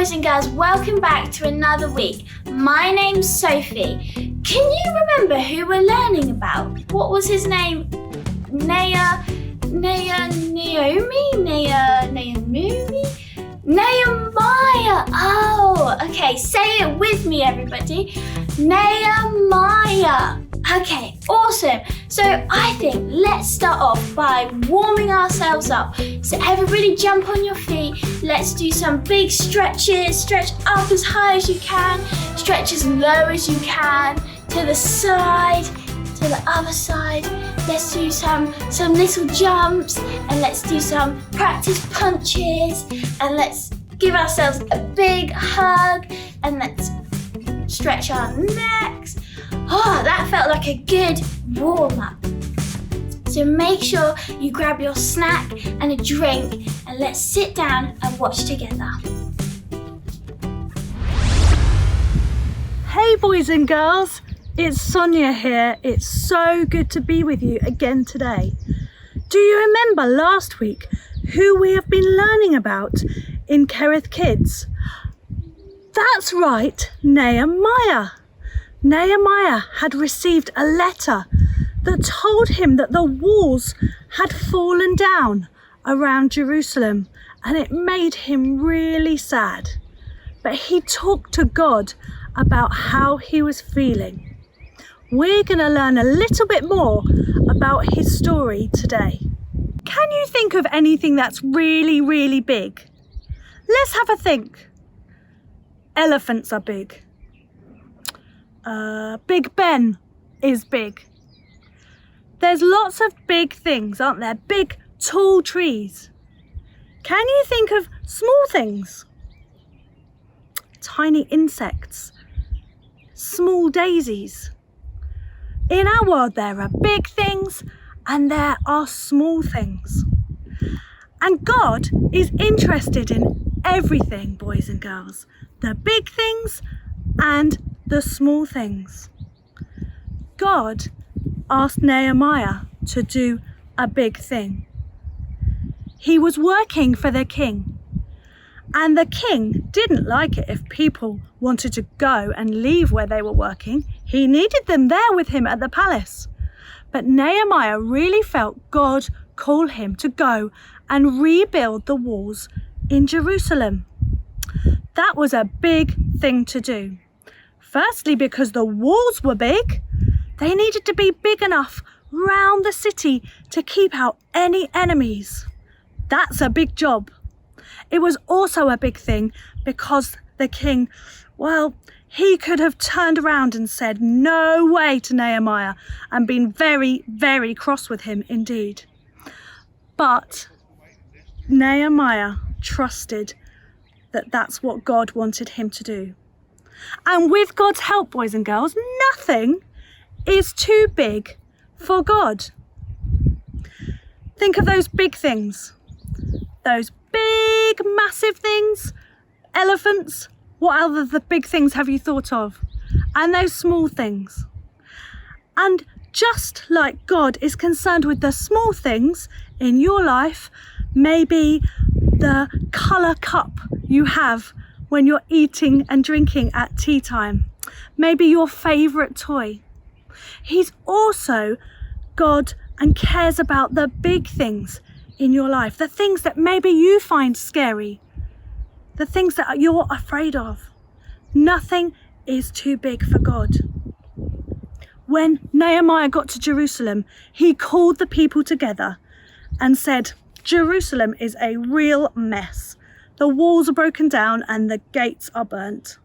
boys and girls, welcome back to another week. My name's Sophie. Can you remember who we're learning about? What was his name? Nehemiah? Oh, okay, say it with me, everybody. Nehemiah. Okay, awesome. So I think let's start off by warming ourselves up. So everybody jump on your feet. Let's do some big stretches. Stretch up as high as you can. Stretch as low as you can. To the side, to the other side. Let's do some little jumps, and let's do some practice punches, and let's give ourselves a big hug, and let's stretch our necks. Oh, that felt like a good warm-up. So make sure you grab your snack and a drink, and let's sit down and watch together. Hey boys and girls, it's Sonia here. It's so good to be with you again today. Do you remember last week who we have been learning about in Kerith Kids? That's right, Nehemiah. Nehemiah had received a letter that told him that the walls had fallen down around Jerusalem, and it made him really sad. But he talked to God about how he was feeling. We're going to learn a little bit more about his story today. Can you think of anything that's really, really big? Let's have a think. Elephants are big. Big Ben is big. There's lots of big things, aren't there? Big, tall trees. Can you think of small things? Tiny insects. Small daisies. In our world, there are big things and there are small things. And God is interested in everything, boys and girls. The big things and the small things. God asked Nehemiah to do a big thing. He was working for the king, and the king didn't like it if people wanted to go and leave where they were working. He needed them there with him at the palace. But Nehemiah really felt God call him to go and rebuild the walls in Jerusalem. That was a big thing to do. Firstly, because the walls were big, they needed to be big enough round the city to keep out any enemies. That's a big job. It was also a big thing because the king, he could have turned around and said no way to Nehemiah and been very, very cross with him indeed. But Nehemiah trusted that that's what God wanted him to do. And with God's help, boys and girls, nothing is too big for God. Think of those big things. Those big, massive things. Elephants. What other the big things have you thought of? And those small things. And just like God is concerned with the small things in your life, maybe the colour cup you have when you're eating and drinking at tea time, maybe your favourite toy. He's also God and cares about the big things in your life, the things that maybe you find scary, the things that you're afraid of. Nothing is too big for God. When Nehemiah got to Jerusalem, he called the people together and said, Jerusalem is a real mess. The walls are broken down and the gates are burnt.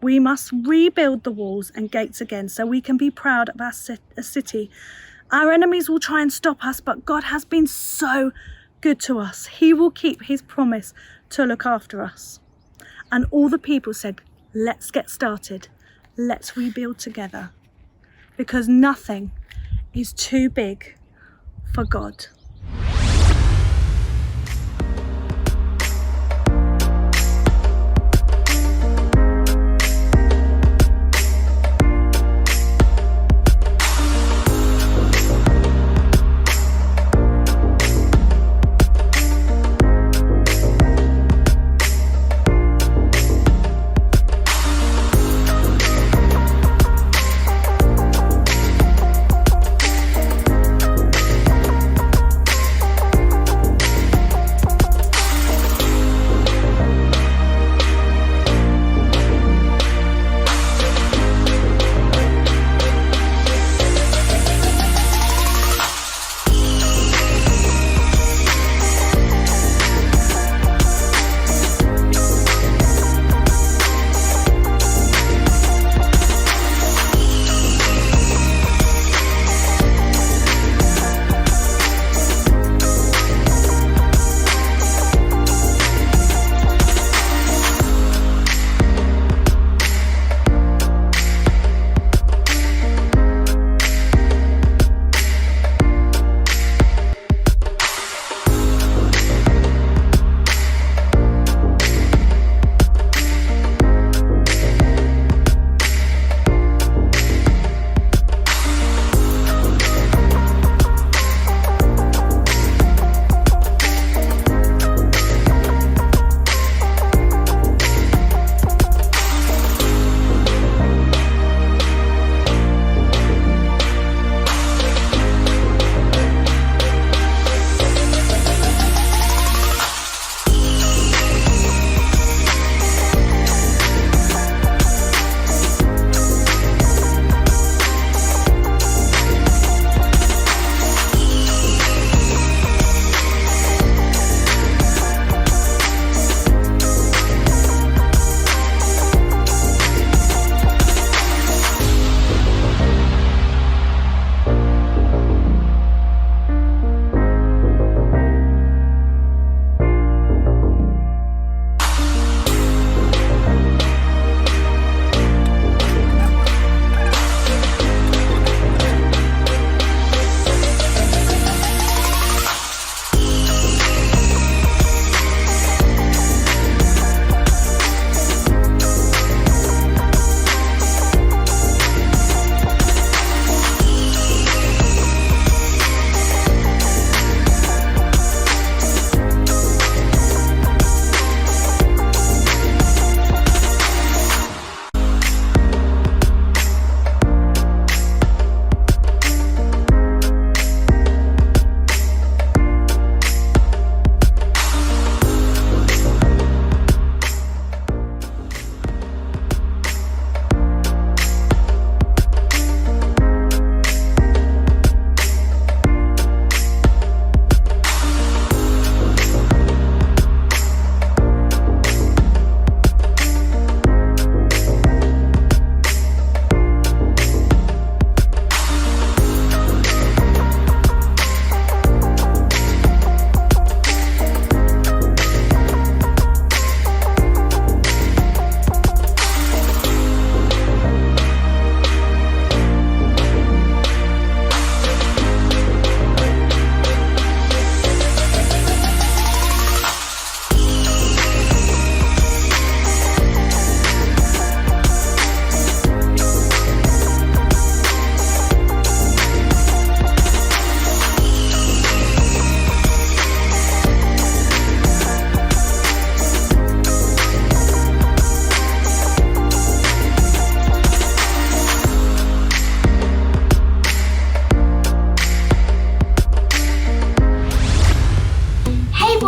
We must rebuild the walls and gates again so we can be proud of our city. Our enemies will try and stop us, but God has been so good to us. He will keep his promise to look after us. And all the people said, let's get started. Let's rebuild together. Because nothing is too big for God.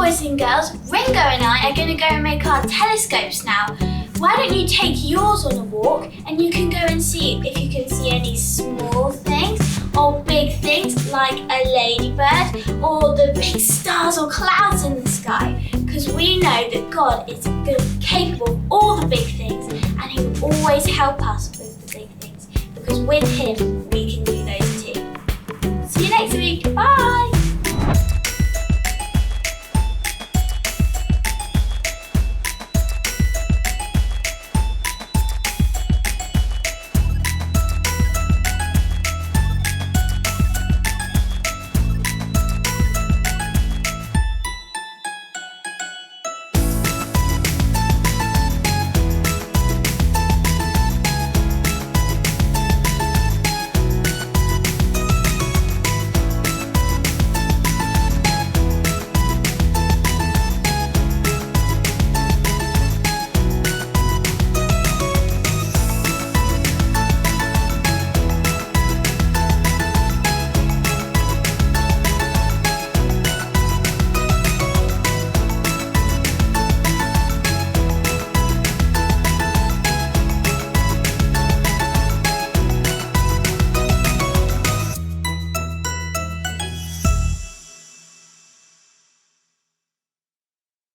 boys and girls, Ringo and I are going to go and make our telescopes now. Why don't you take yours on a walk and you can go and see if you can see any small things or big things like a ladybird or the big stars or clouds in the sky. Because we know that God is good, capable of all the big things, and He will always help us with the big things. Because with Him, we can do those too. See you next week. Bye!